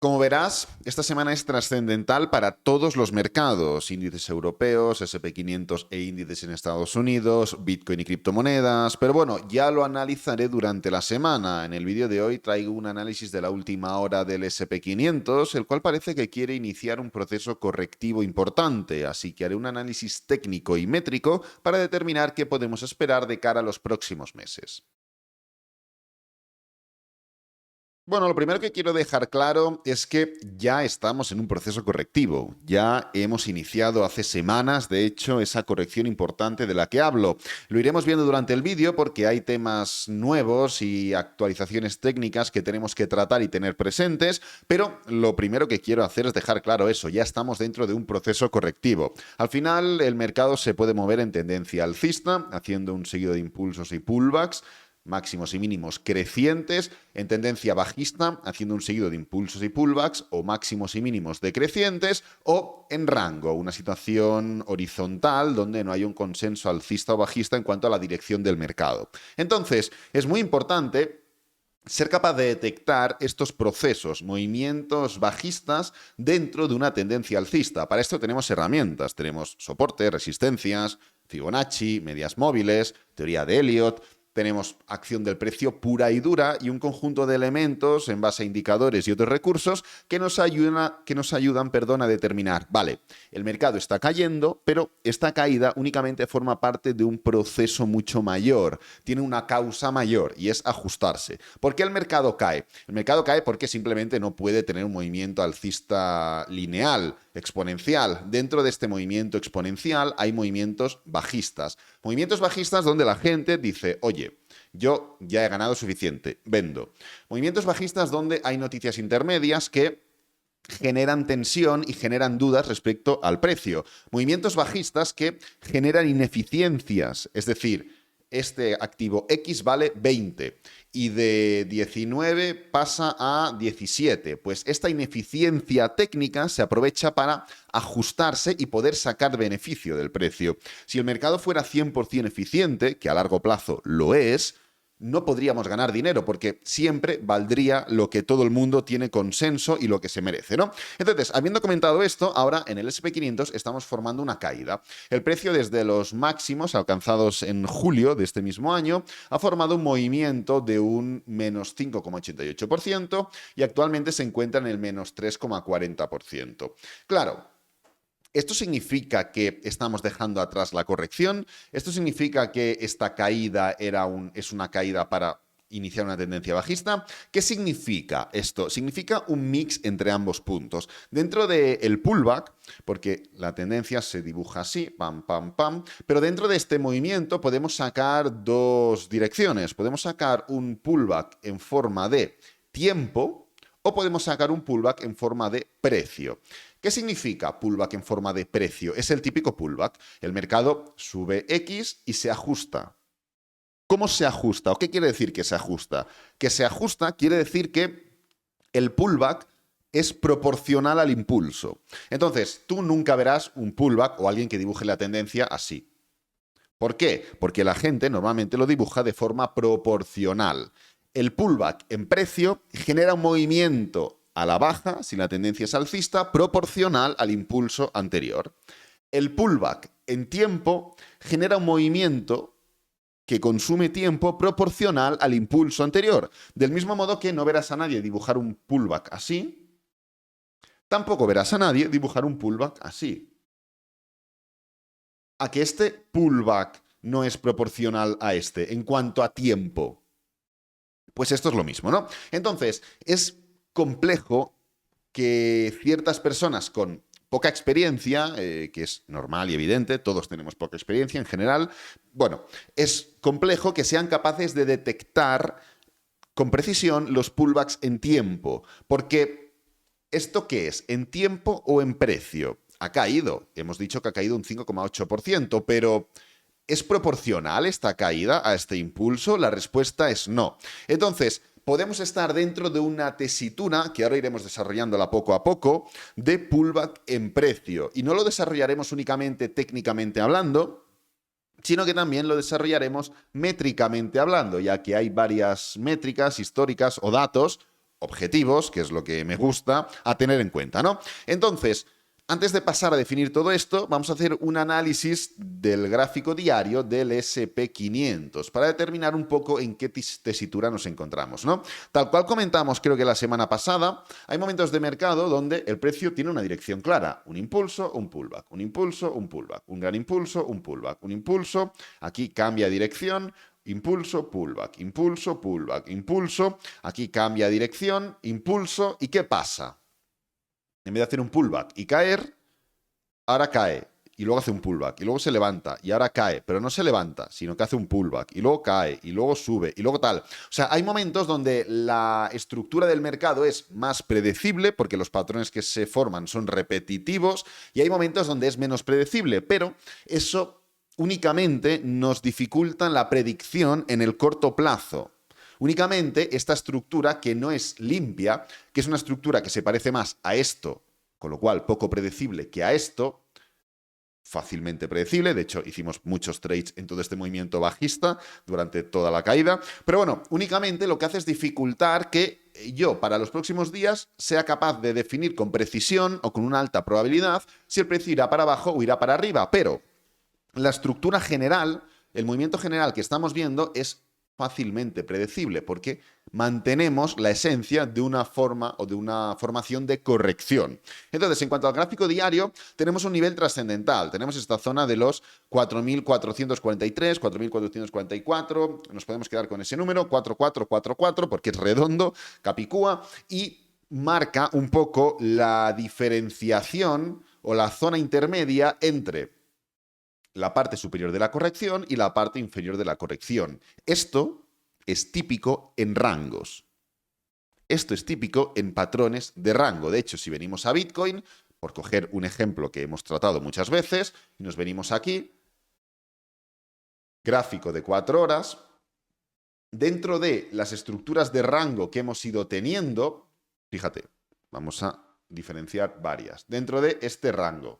Como verás, esta semana es trascendental para todos los mercados, índices europeos, S&P 500 e índices en Estados Unidos, Bitcoin y criptomonedas, pero bueno, ya lo analizaré durante la semana. En el vídeo de hoy traigo un análisis de la última hora del S&P 500, el cual parece que quiere iniciar un proceso correctivo importante, así que haré un análisis técnico y métrico para determinar qué podemos esperar de cara a los próximos meses. Bueno, lo primero que quiero dejar claro es que ya estamos en un proceso correctivo. Ya hemos iniciado hace semanas, de hecho, esa corrección importante de la que hablo. Lo iremos viendo durante el vídeo porque hay temas nuevos y actualizaciones técnicas que tenemos que tratar y tener presentes, pero lo primero que quiero hacer es dejar claro eso. Ya estamos dentro de un proceso correctivo. Al final, el mercado se puede mover en tendencia alcista, haciendo un seguido de impulsos y pullbacks, máximos y mínimos crecientes, en tendencia bajista, haciendo un seguido de impulsos y pullbacks, o máximos y mínimos decrecientes, o en rango, una situación horizontal donde no hay un consenso alcista o bajista en cuanto a la dirección del mercado. Entonces, es muy importante ser capaz de detectar estos procesos, movimientos bajistas dentro de una tendencia alcista. Para esto tenemos herramientas, tenemos soporte, resistencias, Fibonacci, medias móviles, teoría de Elliott. Tenemos acción del precio pura y dura y un conjunto de elementos en base a indicadores y otros recursos que nos ayudan, a determinar, vale, el mercado está cayendo, pero esta caída únicamente forma parte de un proceso mucho mayor, tiene una causa mayor y es ajustarse. ¿Por qué el mercado cae? El mercado cae porque simplemente no puede tener un movimiento alcista lineal, exponencial. Dentro de este movimiento exponencial hay movimientos bajistas. Movimientos bajistas donde la gente dice, oye, yo ya he ganado suficiente, vendo. Movimientos bajistas donde hay noticias intermedias que generan tensión y generan dudas respecto al precio. Movimientos bajistas que generan ineficiencias, es decir, este activo X vale 20 y de 19 pasa a 17. Pues esta ineficiencia técnica se aprovecha para ajustarse y poder sacar beneficio del precio. Si el mercado fuera 100% eficiente, que a largo plazo lo es, no podríamos ganar dinero porque siempre valdría lo que todo el mundo tiene consenso y lo que se merece, ¿no? Entonces, habiendo comentado esto, ahora en el S&P 500 estamos formando una caída. El precio desde los máximos alcanzados en julio de este mismo año ha formado un movimiento de un menos 5,88% y actualmente se encuentra en el menos 3,40%. Claro, ¿esto significa que estamos dejando atrás la corrección? ¿Esto significa que esta caída es una caída para iniciar una tendencia bajista? ¿Qué significa esto? Significa un mix entre ambos puntos. Dentro del pullback, porque la tendencia se dibuja así, pam, pam, pam, pero dentro de este movimiento podemos sacar dos direcciones. Podemos sacar un pullback en forma de tiempo o podemos sacar un pullback en forma de precio. ¿Qué significa pullback en forma de precio? Es el típico pullback. El mercado sube X y se ajusta. ¿Cómo se ajusta? ¿O qué quiere decir que se ajusta? Que se ajusta quiere decir que el pullback es proporcional al impulso. Entonces, tú nunca verás un pullback o alguien que dibuje la tendencia así. ¿Por qué? Porque la gente normalmente lo dibuja de forma proporcional. El pullback en precio genera un movimiento a la baja, si la tendencia es alcista, proporcional al impulso anterior. El pullback en tiempo genera un movimiento que consume tiempo proporcional al impulso anterior. Del mismo modo que no verás a nadie dibujar un pullback así, tampoco verás a nadie dibujar un pullback así. A que este pullback no es proporcional a este en cuanto a tiempo. Pues esto es lo mismo, ¿no? Entonces, es complejo que ciertas personas con poca experiencia, que es normal y evidente, todos tenemos poca experiencia en general, bueno, es complejo que sean capaces de detectar con precisión los pullbacks en tiempo, porque ¿esto qué es? ¿En tiempo o en precio? Ha caído, hemos dicho que ha caído un 5,8%, pero ¿es proporcional esta caída a este impulso? La respuesta es no. Entonces, podemos estar dentro de una tesitura, que ahora iremos desarrollándola poco a poco, de pullback en precio. Y no lo desarrollaremos únicamente técnicamente hablando, sino que también lo desarrollaremos métricamente hablando, ya que hay varias métricas históricas o datos objetivos, que es lo que me gusta, a tener en cuenta, ¿no? Entonces, antes de pasar a definir todo esto, vamos a hacer un análisis del gráfico diario del SP500 para determinar un poco en qué tesitura nos encontramos, ¿no? Tal cual comentamos, creo que la semana pasada, hay momentos de mercado donde el precio tiene una dirección clara, un impulso, un pullback, un impulso, un pullback, un gran impulso, un pullback, un impulso, aquí cambia dirección, impulso, pullback, impulso, pullback, impulso, aquí cambia dirección, impulso, ¿y qué pasa? En vez de hacer un pullback y caer, ahora cae y luego hace un pullback y luego se levanta y ahora cae, pero no se levanta, sino que hace un pullback y luego cae y luego sube y luego tal. O sea, hay momentos donde la estructura del mercado es más predecible porque los patrones que se forman son repetitivos y hay momentos donde es menos predecible, pero eso únicamente nos dificulta la predicción en el corto plazo. Únicamente esta estructura que no es limpia, que es una estructura que se parece más a esto, con lo cual poco predecible, que a esto, fácilmente predecible. De hecho, hicimos muchos trades en todo este movimiento bajista durante toda la caída. Pero bueno, únicamente lo que hace es dificultar que yo para los próximos días sea capaz de definir con precisión o con una alta probabilidad si el precio irá para abajo o irá para arriba. Pero la estructura general, el movimiento general que estamos viendo es fácilmente predecible porque mantenemos la esencia de una forma o de una formación de corrección. Entonces, en cuanto al gráfico diario, tenemos un nivel trascendental. Tenemos esta zona de los 4.443, 4.444, nos podemos quedar con ese número, 4444, porque es redondo, capicúa, y marca un poco la diferenciación o la zona intermedia entre la parte superior de la corrección y la parte inferior de la corrección. Esto es típico en rangos. Esto es típico en patrones de rango. De hecho, si venimos a Bitcoin, por coger un ejemplo que hemos tratado muchas veces, y nos venimos aquí, gráfico de 4 horas, dentro de las estructuras de rango que hemos ido teniendo, fíjate, vamos a diferenciar varias. Dentro de este rango,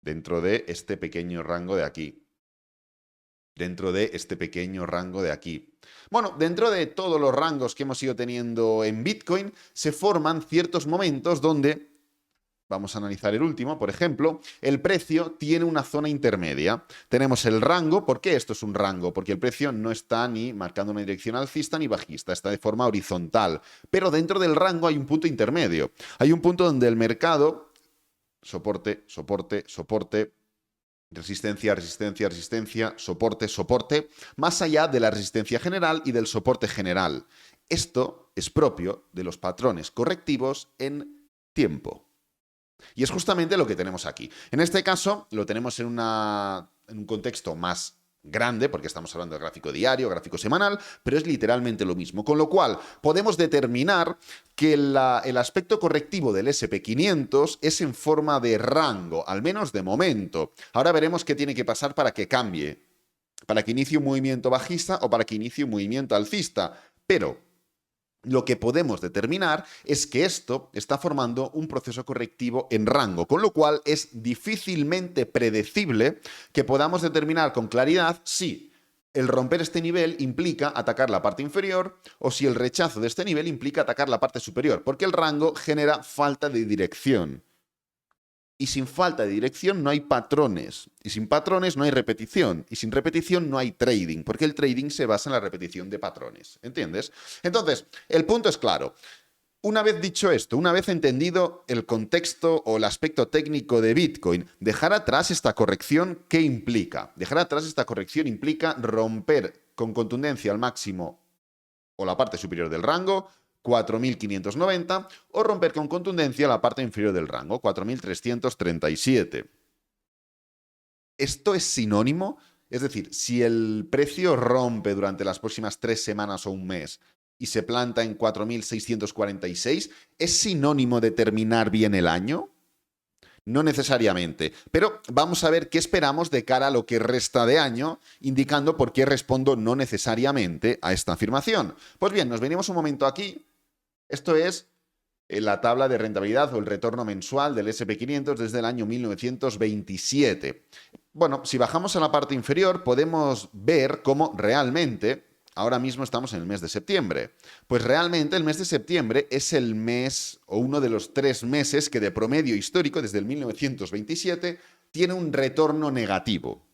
dentro de este pequeño rango de aquí, dentro de este pequeño rango de aquí. Bueno, dentro de todos los rangos que hemos ido teniendo en Bitcoin, se forman ciertos momentos donde, vamos a analizar el último, por ejemplo, el precio tiene una zona intermedia. Tenemos el rango. ¿Por qué esto es un rango? Porque el precio no está ni marcando una dirección alcista ni bajista, está de forma horizontal. Pero dentro del rango hay un punto intermedio. Hay un punto donde el mercado soporte, soporte, soporte, resistencia, resistencia, resistencia, soporte, soporte, más allá de la resistencia general y del soporte general. Esto es propio de los patrones correctivos en tiempo. Y es justamente lo que tenemos aquí. En este caso, lo tenemos en un contexto más grande, porque estamos hablando de gráfico diario, gráfico semanal, pero es literalmente lo mismo. Con lo cual, podemos determinar que el aspecto correctivo del SP500 es en forma de rango, al menos de momento. Ahora veremos qué tiene que pasar para que cambie, para que inicie un movimiento bajista o para que inicie un movimiento alcista. Pero lo que podemos determinar es que esto está formando un proceso correctivo en rango, con lo cual es difícilmente predecible que podamos determinar con claridad si el romper este nivel implica atacar la parte inferior o si el rechazo de este nivel implica atacar la parte superior, porque el rango genera falta de dirección. Y sin falta de dirección no hay patrones. Y sin patrones no hay repetición. Y sin repetición no hay trading, porque el trading se basa en la repetición de patrones. ¿Entiendes? Entonces, el punto es claro. Una vez dicho esto, una vez entendido el contexto o el aspecto técnico de Bitcoin, dejar atrás esta corrección, ¿qué implica? Dejar atrás esta corrección implica romper con contundencia al máximo o la parte superior del rango, 4.590, o romper con contundencia la parte inferior del rango, 4.337. ¿Esto es sinónimo? Es decir, si el precio rompe durante las próximas 3 semanas o un mes y se planta en 4.646, ¿es sinónimo de terminar bien el año? No necesariamente, pero vamos a ver qué esperamos de cara a lo que resta de año, indicando por qué respondo no necesariamente a esta afirmación. Pues bien, nos venimos un momento aquí. Esto es la tabla de rentabilidad o el retorno mensual del SP500 desde el año 1927. Bueno, si bajamos a la parte inferior podemos ver cómo realmente ahora mismo estamos en el mes de septiembre. Pues realmente el mes de septiembre es el mes o uno de los 3 meses que de promedio histórico, desde el 1927, tiene un retorno negativo.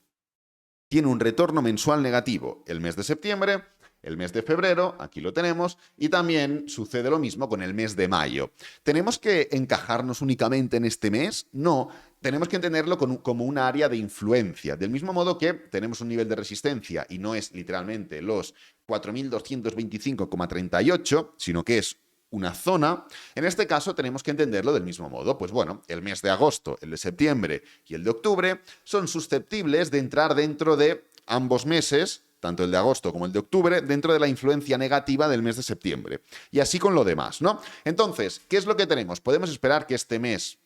Tiene un retorno mensual negativo. El mes de septiembre, el mes de febrero, aquí lo tenemos, y también sucede lo mismo con el mes de mayo. ¿Tenemos que encajarnos únicamente en este mes? No, tenemos que entenderlo como un área de influencia. Del mismo modo que tenemos un nivel de resistencia y no es literalmente los 4.225,38, sino que es una zona, en este caso tenemos que entenderlo del mismo modo. Pues bueno, el mes de agosto, el de septiembre y el de octubre son susceptibles de entrar dentro de ambos meses, tanto el de agosto como el de octubre, dentro de la influencia negativa del mes de septiembre. Y así con lo demás, ¿no? Entonces, ¿qué es lo que tenemos? Podemos esperar que este mes,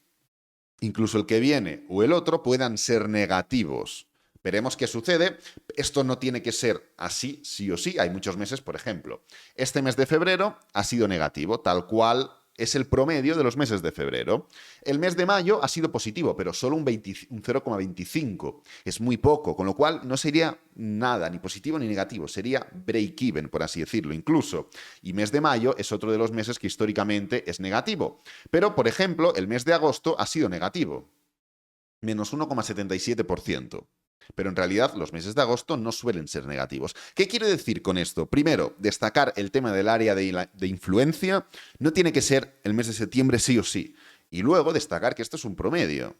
incluso el que viene o el otro, puedan ser negativos. Veremos qué sucede. Esto no tiene que ser así, sí o sí. Hay muchos meses, por ejemplo. Este mes de febrero ha sido negativo, tal cual es el promedio de los meses de febrero. El mes de mayo ha sido positivo, pero solo un 0,25. Es muy poco, con lo cual no sería nada, ni positivo ni negativo. Sería break-even, por así decirlo, incluso. Y mes de mayo es otro de los meses que históricamente es negativo. Pero, por ejemplo, el mes de agosto ha sido negativo. Menos 1,77%. Pero en realidad los meses de agosto no suelen ser negativos. ¿Qué quiero decir con esto? Primero, destacar el tema del área de influencia. No tiene que ser el mes de septiembre sí o sí. Y luego destacar que esto es un promedio.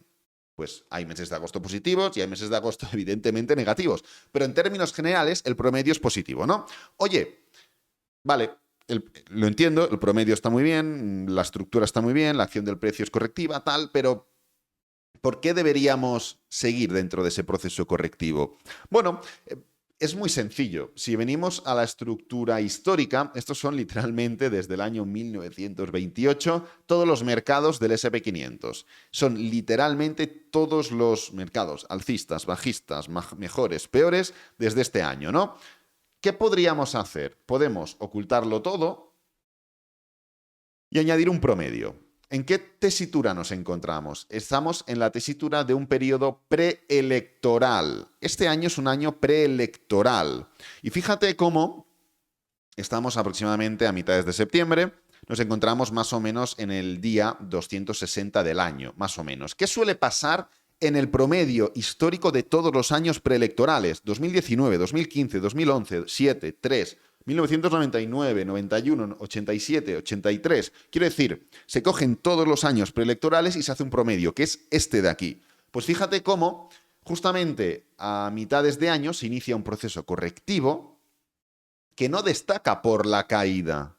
Pues hay meses de agosto positivos y hay meses de agosto evidentemente negativos. Pero en términos generales el promedio es positivo, ¿no? Oye, vale, lo entiendo, el promedio está muy bien, la estructura está muy bien, la acción del precio es correctiva, tal, pero ¿por qué deberíamos seguir dentro de ese proceso correctivo? Bueno, es muy sencillo. Si venimos a la estructura histórica, estos son literalmente desde el año 1928 todos los mercados del S&P 500. Son literalmente todos los mercados, alcistas, bajistas, mejores, peores, desde este año, ¿no? ¿Qué podríamos hacer? Podemos ocultarlo todo y añadir un promedio. ¿En qué tesitura nos encontramos? Estamos en la tesitura de un periodo preelectoral. Este año es un año preelectoral. Y fíjate cómo estamos aproximadamente a mitades de septiembre. Nos encontramos más o menos en el día 260 del año, más o menos. ¿Qué suele pasar en el promedio histórico de todos los años preelectorales? 2019, 2015, 2011, 7, 3... 1999, 91, 87, 83. Quiero decir, se cogen todos los años preelectorales y se hace un promedio, que es este de aquí. Pues fíjate cómo, justamente a mitades de año, se inicia un proceso correctivo que no destaca por la caída.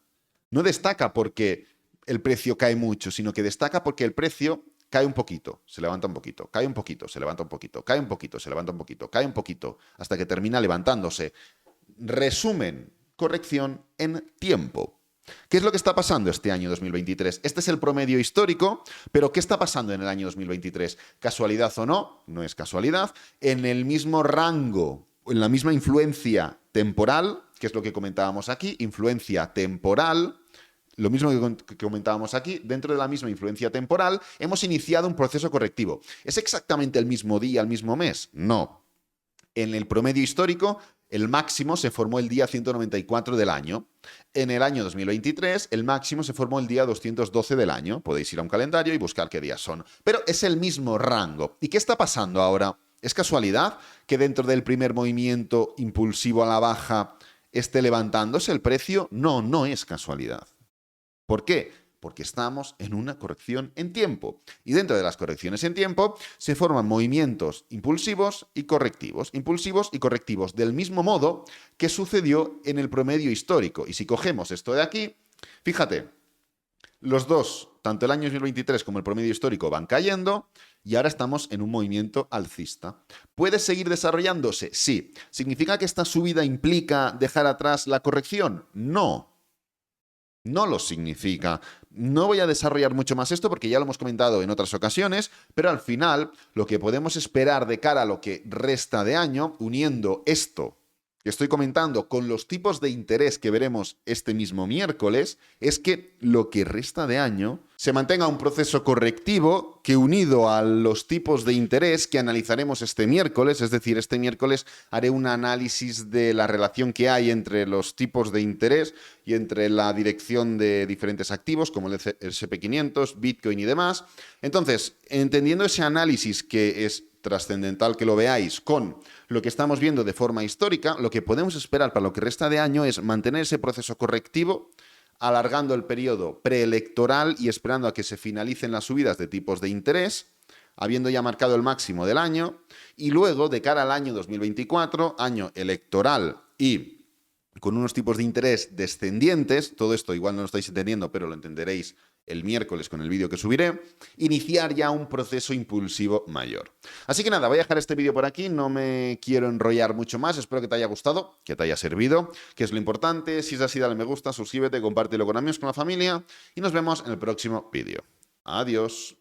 No destaca porque el precio cae mucho, sino que destaca porque el precio cae un poquito, se levanta un poquito, cae un poquito, se levanta un poquito, cae un poquito, se levanta un poquito, cae un poquito, hasta que termina levantándose. Resumen, corrección en tiempo. ¿Qué es lo que está pasando este año 2023? Este es el promedio histórico, pero ¿qué está pasando en el año 2023? ¿Casualidad o no? No es casualidad. En el mismo rango, en la misma influencia temporal, que es lo que comentábamos aquí, influencia temporal, lo mismo que comentábamos aquí, dentro de la misma influencia temporal, hemos iniciado un proceso correctivo. ¿Es exactamente el mismo día, el mismo mes? No. En el promedio histórico, el máximo se formó el día 194 del año. En el año 2023, el máximo se formó el día 212 del año. Podéis ir a un calendario y buscar qué días son. Pero es el mismo rango. ¿Y qué está pasando ahora? ¿Es casualidad que dentro del primer movimiento impulsivo a la baja esté levantándose el precio? No, no es casualidad. ¿Por qué? Porque estamos en una corrección en tiempo. Y dentro de las correcciones en tiempo se forman movimientos impulsivos y correctivos. Impulsivos y correctivos, del mismo modo que sucedió en el promedio histórico. Y si cogemos esto de aquí, fíjate, los dos, tanto el año 2023 como el promedio histórico, van cayendo y ahora estamos en un movimiento alcista. ¿Puede seguir desarrollándose? Sí. ¿Significa que esta subida implica dejar atrás la corrección? No. No lo significa. No voy a desarrollar mucho más esto porque ya lo hemos comentado en otras ocasiones, pero al final lo que podemos esperar de cara a lo que resta de año, uniendo esto que estoy comentando con los tipos de interés que veremos este mismo miércoles es que lo que resta de año se mantenga un proceso correctivo que, unido a los tipos de interés que analizaremos este miércoles, es decir, este miércoles haré un análisis de la relación que hay entre los tipos de interés y entre la dirección de diferentes activos como el S&P 500, Bitcoin y demás. Entonces, entendiendo ese análisis, que es trascendental que lo veáis, con lo que estamos viendo de forma histórica, lo que podemos esperar para lo que resta de año es mantener ese proceso correctivo, alargando el periodo preelectoral y esperando a que se finalicen las subidas de tipos de interés, habiendo ya marcado el máximo del año, y luego, de cara al año 2024, año electoral y con unos tipos de interés descendientes, todo esto igual no lo estáis entendiendo, pero lo entenderéis el miércoles con el vídeo que subiré, iniciar ya un proceso impulsivo mayor. Así que nada, voy a dejar este vídeo por aquí, no me quiero enrollar mucho más, espero que te haya gustado, que te haya servido, que es lo importante. Si es así, dale me gusta, suscríbete, compártelo con amigos, con la familia y nos vemos en el próximo vídeo. Adiós.